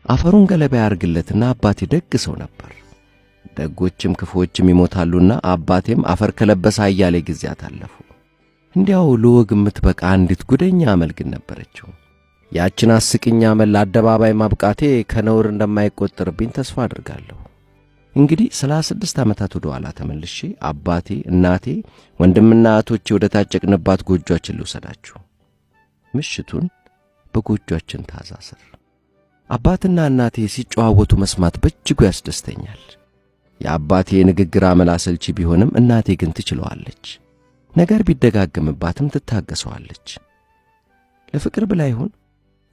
አፈሩን ገለባ ያርግለትና አባቴ ደግ ሰው ነበር። ደጎችም ክፉዎችም ይሞታሉና አባቴም አፈር ከለበሰ አያሌ ጊዜያት አለፉ። እንዲያው ለወግ የምትበቃ አንዲት ጉደኛ አመል ግን ነበረችው። ያችን አስቂኝ አመል ለአደባባይ ማብቃቴ ከነውር እንደማይቆጠርብኝ ተስፋ አድርጋለሁ። እንግዲህ 36 ዓመታት ወደ ኋላ ተመልሼ አባቴ፣ እናቴ፣ ወንድምና እህቶቼ ወደ ታጨቅንባት ጎጆአችን ልውሰዳችሁ። ምሽቱን በጎጆአችን ታዛ ስር አባትና እናቴ ሲጨዋወቱ መስማት በእጅጉ ያስደስተኛል። የአባቴ ንግግር አመላሰልቺ ቢሆንም እናቴ ግን ትችለዋለች። ነገር ቢደጋገምባትም ትታገሰዋለች። ለፍቅር ብላ ይሁን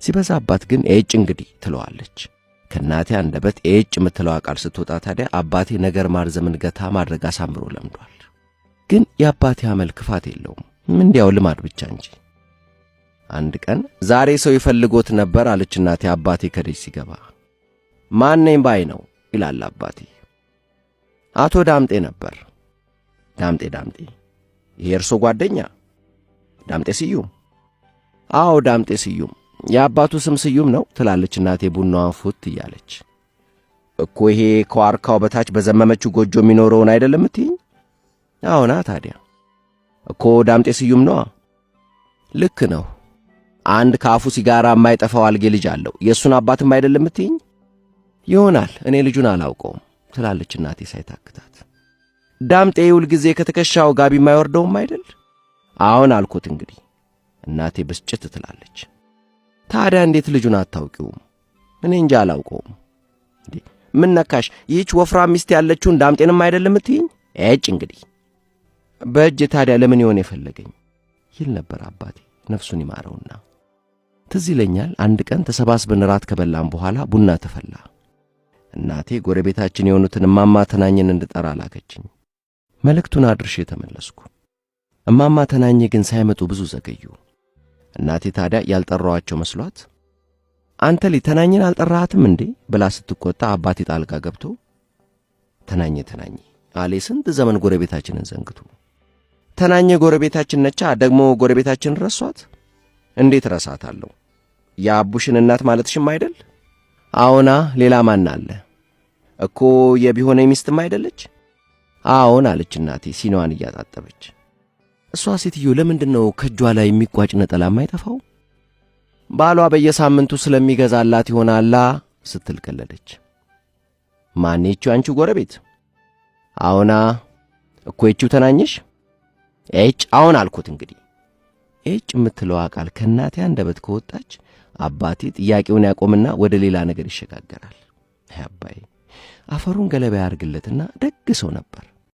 ሲበዛባት ግን ኤጭ እንግዲህ ትለዋለች። ከናቴ አንደበት ኤጭ የምትለው ቃል ስትወጣ ታዲያ አባቴ ነገር ማርዘምን ገታ ማድረግ አሳምሮ ለምዷል። ግን የአባቴ አመል ክፋት የለውም፣ እንዲያው ልማድ ብቻ እንጂ። አንድ ቀን ዛሬ ሰው ይፈልጎት ነበር አለች እናቴ አባቴ ከደጅ ሲገባ። ማን ነኝ ባይ ነው ይላል አባቴ። አቶ ዳምጤ ነበር። ዳምጤ ይሄ እርሶ ጓደኛ? ዳምጤ ስዩም? አዎ ዳምጤ ስዩም። የአባቱ ስም ስዩም ነው ትላለች እናቴ ቡናዋን ፉት እያለች። እኮ ይሄ ከዋርካው በታች በዘመመችው ጎጆ የሚኖረውን አይደለም እትይኝ? አዎና ታዲያ እኮ ዳምጤ ስዩም ነው። ልክ ነው። አንድ ካፉ ሲጋራ የማይጠፋው አልጌ ልጅ አለው። የእሱን አባትም አይደለም እትይኝ? ይሆናል፣ እኔ ልጁን አላውቀውም ትላለች እናቴ ሳይታክታት። ዳምጤ ሁል ጊዜ ከትከሻው ጋቢ የማይወርደውም አይደል? አሁን አልኩት እንግዲህ እናቴ ብስጭት ትላለች። ታዲያ እንዴት ልጁን አታውቂውም? እኔ እንጃ አላውቀውም። ምን ነካሽ? ይህች ወፍራም ሚስት ያለችውን ዳምጤንም አይደለም እትይኝ? ኤጭ እንግዲህ በእጅ ታዲያ ለምን ይሆን የፈለገኝ ይል ነበር አባቴ ነፍሱን ይማረውና። ትዝ ይለኛል አንድ ቀን ተሰባስበን ራት ከበላን በኋላ ቡና ተፈላ። እናቴ ጎረቤታችን የሆኑትን እማማ ተናኘን እንድጠራ ላከችኝ። መልእክቱን አድርሼ ተመለስኩ። እማማ ተናኘ ግን ሳይመጡ ብዙ ዘገዩ። እናቴ ታዲያ ያልጠራዋቸው መስሏት አንተ ተናኘን አልጠራሃትም እንዴ ብላ ስትቆጣ አባቴ ጣልቃ ገብቶ ተናኘ አለ ስንት ዘመን ጎረቤታችንን ዘንግቶ። ተናኘ ጎረቤታችን ነቻ፣ ደግሞ ጎረቤታችን ረሷት? እንዴት ረሳታለሁ? የአቡሽን እናት ማለትሽም አይደል? አዎና፣ ሌላ ማን አለ? እኮ የቢሆነ ሚስትም አይደለች? አዎን አለች እናቴ ሲኗን እያጣጠበች። እሷ ሴትዮ ለምንድነው ከጇ ላይ የሚቋጭ ነጠላ የማይጠፋው? ባሏ በየሳምንቱ ስለሚገዛላት ይሆናላ ስትል ቀለደች። ማንቺ አንቺ ጎረቤት? አዎና። እኮ እቺው ተናኘሽ? ኤጭ አሁን አልኩት እንግዲህ። ኤጭ የምትለው ቃል ከናቴ አንደበት ከወጣች አባቴ ጥያቄውን ያቆምና ወደ ሌላ ነገር ይሸጋገራል። አባዬ አፈሩን ገለባ ያርግለትና ደግ ሰው ነበር።